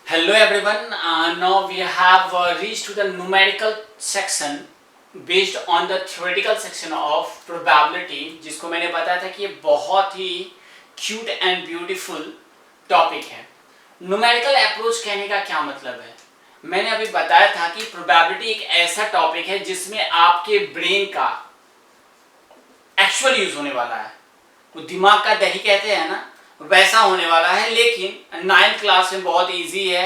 Hello everyone. Now we have reached to the numerical section based on the theoretical section of probability, जिसको मैंने बताया था कि ये बहुत ही क्यूट एंड ब्यूटीफुल टॉपिक है। न्यूमेरिकल अप्रोच कहने का क्या मतलब है? मैंने अभी बताया था कि प्रोबेबिलिटी एक ऐसा टॉपिक है जिसमें आपके ब्रेन का एक्चुअल यूज होने वाला है। वो दिमाग का दही कहते हैं ना, वैसा होने वाला है। लेकिन 9th क्लास में बहुत इजी है,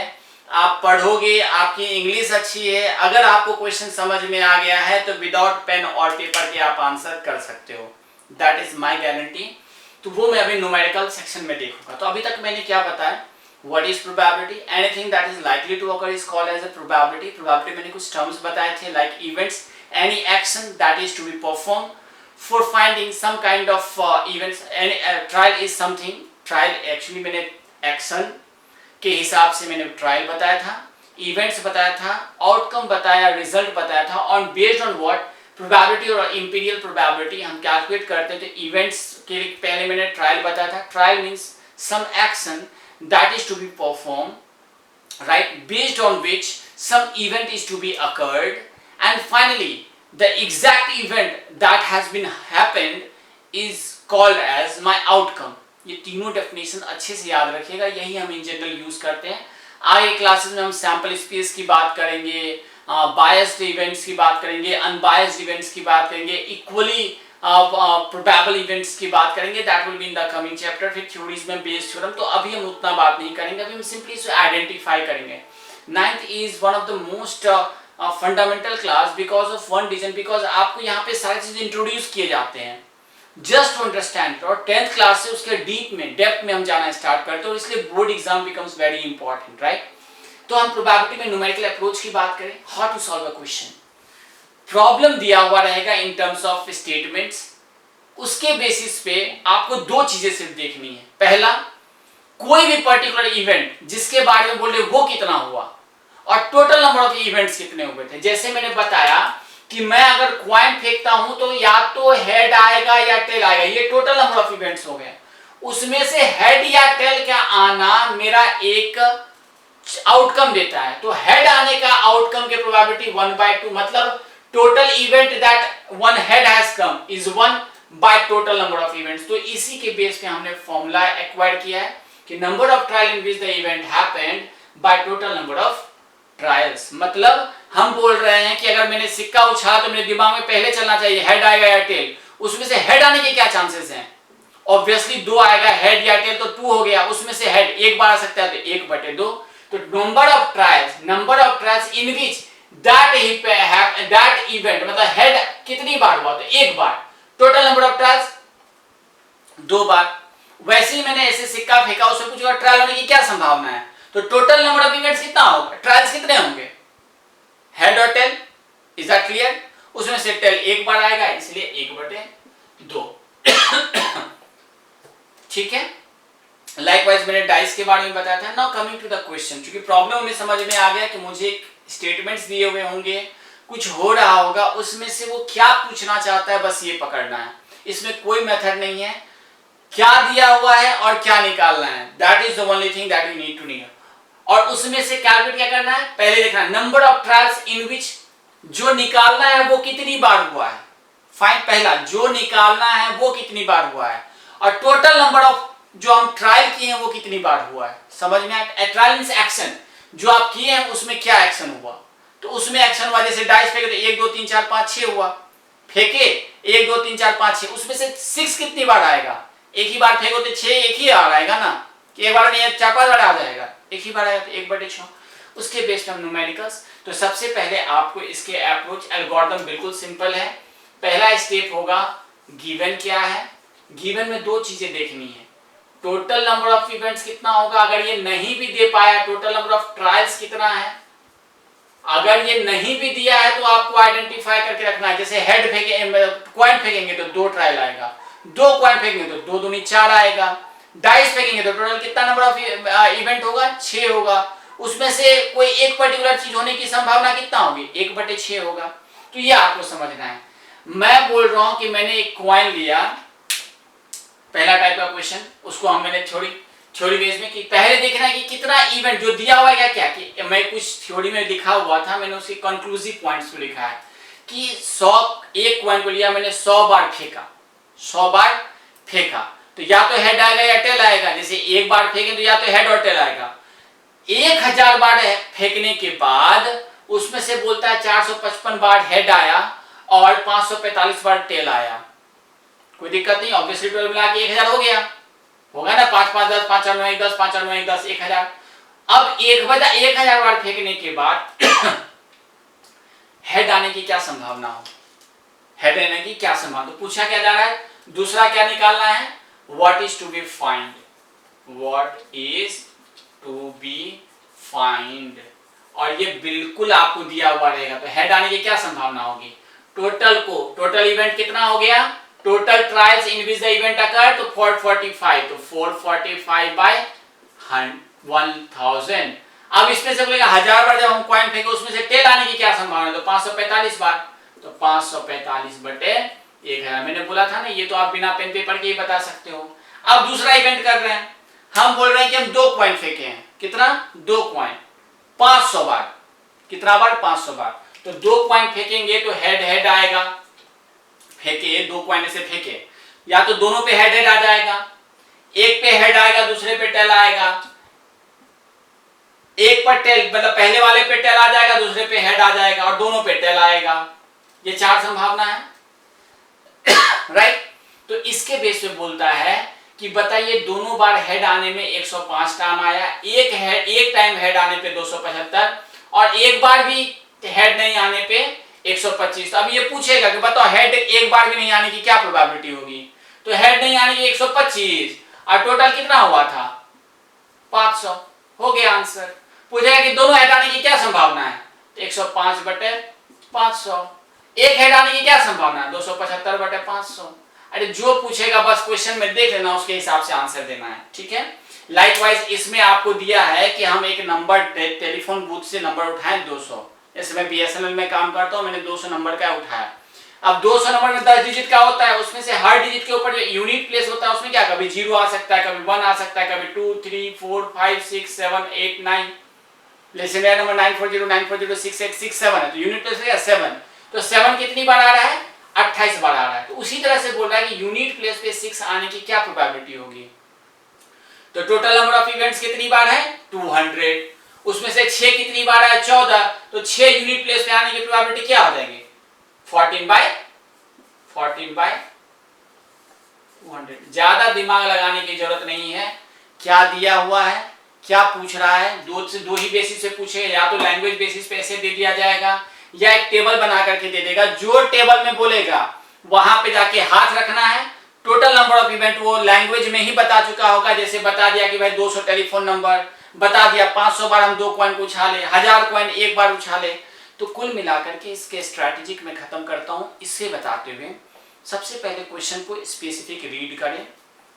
आप पढ़ोगे, आपकी इंग्लिश अच्छी है, अगर आपको क्वेश्चन समझ में आ गया है तो विदाउट पेन और पेपर के आप आंसर कर सकते हो। That is my guarantee. तो वो मैं अभी न्यूमेरिकल सेक्शन में देखूंगा। तो अभी तक मैंने क्या बताया? What is probability? Anything that is likely to occur is called as a probability. Probability मैंने कुछ टर्म्स बताए थे, like events, any action that is to be perform for finding some kind of events. And trial is something, trial actually मैंने action के हिसाब से मैंने trial बताया था, इवेंट्स बताया था, आउटकम बताया, रिजल्ट बताया था। और बेस्ड ऑन व्हाट प्रोबेबिलिटी और इंपीरियल प्रोबेबिलिटी हम कैलकुलेट करते थे। इवेंट्स के लिए पहले मैंने ट्रायल बताया था। Trial means some action that is to be perform, right, based on which some event is to be occurred, and finally the exact event that has been happened is called as my outcome. ये तीनों definition अच्छे से याद रखिएगा, यही हम in general use करते हैं। आगे क्लासेस में हम सैंपल स्पेस की बात करेंगे, बायस्ड इवेंट्स की बात करेंगे, अनबायस्ड इवेंट्स की बात करेंगे, इक्वली प्रोबेबल इवेंट्स की बात करेंगे। That will be in the coming chapter. फिर थ्योरीज में बेस्ड थ्योरम, तो अभी हम उतना बात नहीं करेंगे, अभी हम सिंपली इसे आइडेंटिफाई करेंगे। 9th is one of the most fundamental class because of one reason, because आपको यहाँ पे सारी चीजें इंट्रोड्यूस किए जाते हैं जस्ट टू अंडरस्टैंड। और 10th क्लास से उसके डीप में, डेप्थ में हम जाना स्टार्ट करते हैं, और इसलिए board exam becomes very important, right. तो हम प्रोबेबिलिटी में न्यूमेरिकल अप्रोच की बात करें, how to solve a question. Problem दिया हुआ रहेगा इन टर्म्स ऑफ स्टेटमेंट्स, उसके बेसिस पे आपको दो चीजें सिर्फ देखनी है। पहला, कोई भी पर्टिकुलर इवेंट जिसके बारे में बोल रहे वो कितना हुआ, और टोटल नंबर ऑफ इवेंट्स कितने हुए थे। जैसे मैंने बताया कि मैं अगर क्वाइन फेंकता हूं तो या तो हेड आएगा या टेल आएगा, ये टोटल नंबर ऑफ इवेंट्स हो गए। उसमें से हेड या टेल का आना मेरा एक आउटकम देता है। तो हेड आने का आउटकम की प्रोबेबिलिटी 1/2, मतलब total event that one head has come is 1 by total number of events. तो इसी के बेस पे हमने फॉर्मूला एक्वायर किया है कि number of trial in which the event happened by total number of trials. मतलब हम बोल रहे हैं कि अगर मैंने सिक्का उछाला तो मेरे दिमाग में पहले चलना चाहिए हेड आएगा या टेल। उसमें से हेड आने के क्या चांसेस हैं? ऑब्वियसली 2 आएगा, हेड या टेल, तो 2 हो गया। उसमें से हेड एक बार आ सकता है तो 1/2। तो number of trials in which that event, मतलब हेड कितनी बार हुआ, तो एक बार। टोटल नंबर ऑफ ट्रायल्स 2 बार। वैसे ही मैंने ऐसे सिक्का फेंका, उससे पूछा ट्रायल होने की क्या संभावना है, तो टोटल नंबर ऑफ इवेंट्स कितना होगा, ट्रायल्स कितने होंगे, हेड और टेल। Is that clear? उसमें से टेल एक बार आएगा, इसलिए 1/2। ठीक है। लाइकवाइज मैंने डाइस के बारे में बताया था। Now coming to the question, क्योंकि प्रॉब्लम में समझ में आ गया कि मुझे स्टेटमेंट्स दिए हुए होंगे, कुछ हो रहा होगा, उसमें से वो क्या पूछना चाहता है बस ये पकड़ना है। इसमें कोई मेथड नहीं है, क्या दिया हुआ है और क्या निकालना है, that is the only thing that you need to know. और उसमें से कैलकुलेट क्या करना है, पहले देखना number of trials in which, जो निकालना है वो कितनी बार हुआ है। फाइन, पहला जो निकालना है वो कितनी बार हुआ है, और टोटल नंबर ऑफ जो हम ट्रायल किए हैं वो कितनी बार हुआ है। समझ में आया? ट्रायल मींस एक्शन, जो आप किए हैं उसमें क्या एक्शन हुआ। तो उसमें एक्शन हुआ, जैसे डाइस फेंके तो 1 2 3 4 5 6 हुआ, फेंके 1 2 3 4 5 6, उसमें से 6 कितनी बार आएगा, एक ही बार फेंको तो 6 एक ही बार आएगा ना, कि एक बार नहीं 4 5 बार आ जाएगा, एक ही बार आएगा तो 1/6। उसके बेस्ड हम न्यूमेरिकल्स। तो सबसे पहले आपको इसके अप्रोच एल्गोरिथम बिल्कुल सिंपल है। पहला स्टेप होगा, गिवन क्या है। गिवन में दो चीजें देखनी है, टोटल नंबर ऑफ इवेंट्स कितना होगा, अगर ये नहीं भी दे पाया टोटल नंबर ऑफ ट्रायल्स कितना है। अगर ये नहीं भी दिया है तो आपको आइडेंटिफाई करके रखना है। जैसे हेड फेंके, कॉइन फेंकेंगे तो 2 ट्रायल आएगा, 2 कॉइन फेंकेंगे तो 2 दूनी 4 आएगा, डाइस फेंकेंगे तो टोटल कितना नंबर ऑफ इवेंट होगा, 6 होगा। उसमें से कोई एक पर्टिकुलर चीज होने की संभावना कितना होगी, 1/6 होगा। तो ये आपको समझना है। मैं बोल रहा हूं कि मैंने एक कॉइन लिया, पहला टाइप का क्वेश्चन, उसको मैंने थोड़ी थ्योरी बेस में कि पहले देखना है कि कितना इवेंट जो दिया हुआ है क्या कि मैं कुछ थ्योरी में लिखा हुआ था, मैंने उसके कंक्लूसिव पॉइंट्स को लिखा है कि 100 एक कॉइन को लिया मैंने 100 बार फेंका, 100 बार फेंका तो या तो हेड आएगा या टेल आएगा। जैसे एक बार फेंके तो या तो हेड और टेल आएगा। 1000 बार फेंकने के बाद उसमें से बोलता है 455 बार हेड आया और 545 बार टेल आया। कोई दिक्कत नहीं, ऑब्वियसली 12 मिला के 1000 हो गया, होगा ना। 5 5 10 5 4 9 1 10 5 4 9 1 10 1000। अब 1000 बार फेंकने के बाद हेड आने की क्या संभावना हो, हेड आने की क्या संभावना। तो पूछा क्या जा रहा है, दूसरा क्या निकालना है, what is to be find, what is to be find. और ये बिल्कुल आपको दिया हुआ रहेगा। तो हेड आने की क्या संभावना होगी, टोटल को, टोटल इवेंट कितना हो गया, total trials in which the event occur तो 445, तो 445 बाय 1000। अब इसमें से बोलेगा 1000 बार जब हम कॉइन फेंके उसमें से टेल आने की क्या संभावना, तो 545 बार, तो 545 बटे 1000। मैंने बोला था ना ये तो आप बिना पेन पेपर के ही बता सकते हो। अब दूसरा इवेंट कर रहे हैं, हम बोल रहे हैं कि हम 2 कॉइन फेंके हैं, कितना, 2 कॉइन 500 बार, कितना बार, 500 बार। तो 2 कॉइन फेंकेंगे तो हेड हेड आएगा, फेंके 2 कॉइन से फेंके, या तो दोनों पे हेड हेड आ जाएगा, एक पे हेड आएगा दूसरे पे टेल आएगा, एक पर टेल मतलब पहले वाले पे टेल आ जाएगा दूसरे पे हेड आ जाएगा और दोनों पे टेल आएगा। ये 4 संभावना है राइट। तो इसके बेस पे बोलता है कि बताइए दोनों बार हेड आने में 105 टाइम आया, एक टाइम हेड आने पे 275 और एक बार भी हेड नहीं आने पे 125। तो अब ये पूछेगा कि बताओ हेड एक बार भी नहीं आने की क्या प्रोबेबिलिटी होगी, तो हेड नहीं आने की 125 और टोटल कितना हुआ था 500, हो गया आंसर। पूछेगा कि दोनों हेड आने की क्या संभावना है, 105 बटे 500। एक हेड आने की क्या संभावना है, 275 बटे 500। अरे जो पूछेगा बस क्वेश्चन में देख लेना, उसके हिसाब से आंसर देना है, ठीक है। लाइकवाइज इसमें आपको दिया है कि हम एक नंबर टेलीफोन बूथ से नंबर उठाएं 200। जैसे मैं बीएसएनएल में काम करता हूं, मैंने 200 नंबर का उठाया। अब 200 नंबर में 10 डिजिट का होता है, उसमें से हर डिजिट के ऊपर जो यूनिट प्लेस होता है उसमें क्या कभी 0 आ सकता है, कभी 1 आ सकता है, कभी 2 3 4 5 6 7 8 9। जैसे मेरा नंबर 94094068667 है तो यूनिट प्लेस है 7। तो 7 कितनी बार आ रहा है, 28 बार आ रहा है। तो उसी तरह से बोल रहा है कि यूनिट प्लेस पे 6 आने की क्या प्रोबेबिलिटी होगी। तो टोटल नंबर ऑफ इवेंट्स कितनी बार है 200, उसमें से 6 कितनी बार है 14। तो 6 यूनिट प्लेस पे आने की प्रोबेबिलिटी क्या हो जाएगी 14 बाय 200। ज्यादा दिमाग लगाने की जरूरत नहीं है, क्या दिया हुआ है क्या पूछ रहा है, दो ही बेसिस से पूछे, या तो लैंग्वेज बेसिस पे ऐसे दे दिया जाएगा या एक टेबल बना करके दे देगा। जो टेबल में बोलेगा वहां पे जाके हाथ रखना है। टोटल नंबर ऑफ इवेंट वो लैंग्वेज में ही बता चुका होगा, जैसे बता दिया कि भाई 200 टेलीफोन नंबर, बता दिया 500 बार हम 2 कॉइन को उछाले, 1000 कॉइन एक बार उछाले। तो कुल मिलाकर के इसके स्ट्रैटेजिक में खत्म करता हूं इससे बताते हुए, सबसे पहले क्वेश्चन को स्पेसिफिक रीड करें,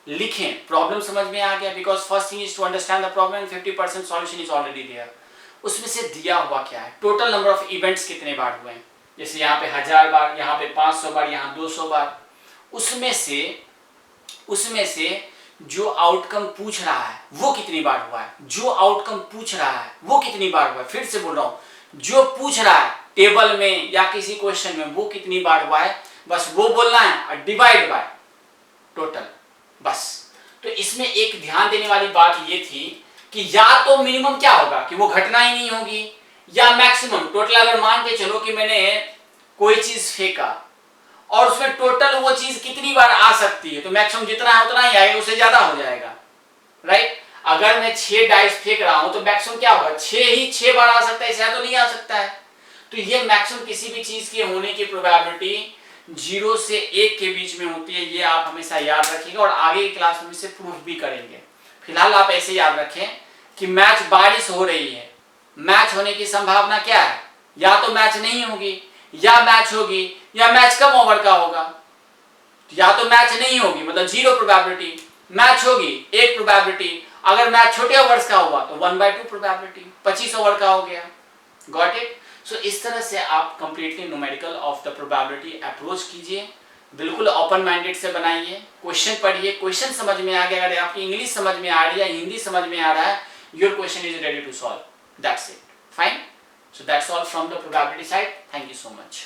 लिखें, प्रॉब्लम समझ में आ गया, because first thing is to understand the problem, 50% solution is already there. उसमें से दिया हुआ क्या है, टोटल नंबर ऑफ इवेंट्स कितने बार हुए हैं, जैसे यहाँ पे 1000 बार, यहाँ पे 500 बार, यहाँ 200 बार। उसमें से जो आउटकम पूछ रहा है वो कितनी बार हुआ है, जो आउटकम पूछ रहा है वो कितनी बार हुआ है। फिर से बोल रहा हूँ, जो पूछ रहा है टेबल में या किसी क्वेश्चन में वो कितनी बार हुआ है, बस वो बोलना है और डिवाइड बाय टोटल, बस। तो इसमें एक ध्यान देने वाली बात ये थी कि या तो मिनिमम क्या होगा कि वो घटना ही नहीं होगी, या मैक्सिमम टोटल अगर मान के चलो कि मैंने कोई चीज फेंका और उसमें टोटल वो चीज कितनी बार आ सकती है, तो मैक्सिमम जितना है उतना ही आएगा, उससे ज्यादा हो जाएगा, राइट। अगर मैं 6 डाइस फेंक रहा हूं तो मैक्सिमम क्या होगा 6 बार आ सकता है, इससे तो नहीं आ सकता है। तो ये मैक्सिमम किसी भी चीज के होने की प्रोबेबिलिटी 0 से 1 के बीच में होती है, ये आप हमेशा याद रखिएगा और आगे की क्लास में इसे प्रूफ भी करेंगे। फिलहाल आप ऐसे याद रखें कि मैच बारिश हो रही है, मैच होने की संभावना क्या है, या तो मैच नहीं होगी या मैच होगी, या मैच कम ओवर का होगा। या तो मैच नहीं होगी मतलब 0 प्रोबेबिलिटी, मैच होगी 1 प्रोबेबिलिटी, अगर मैच छोटे ओवर्स का हुआ तो 1/2 प्रोबेबिलिटी, 25 ओवर का हो गया। Got it. सो इस तरह से आप completely numerical of the probability approach कीजिए। बिल्कुल ओपन माइंडेड से बनाइए, क्वेश्चन पढ़िए, क्वेश्चन समझ में आ गया, अगर आपकी इंग्लिश समझ में आ रही है, हिंदी समझ में आ रहा है, your question is ready to solve, that's it, fine. So that's all from the probability side. Thank you so much.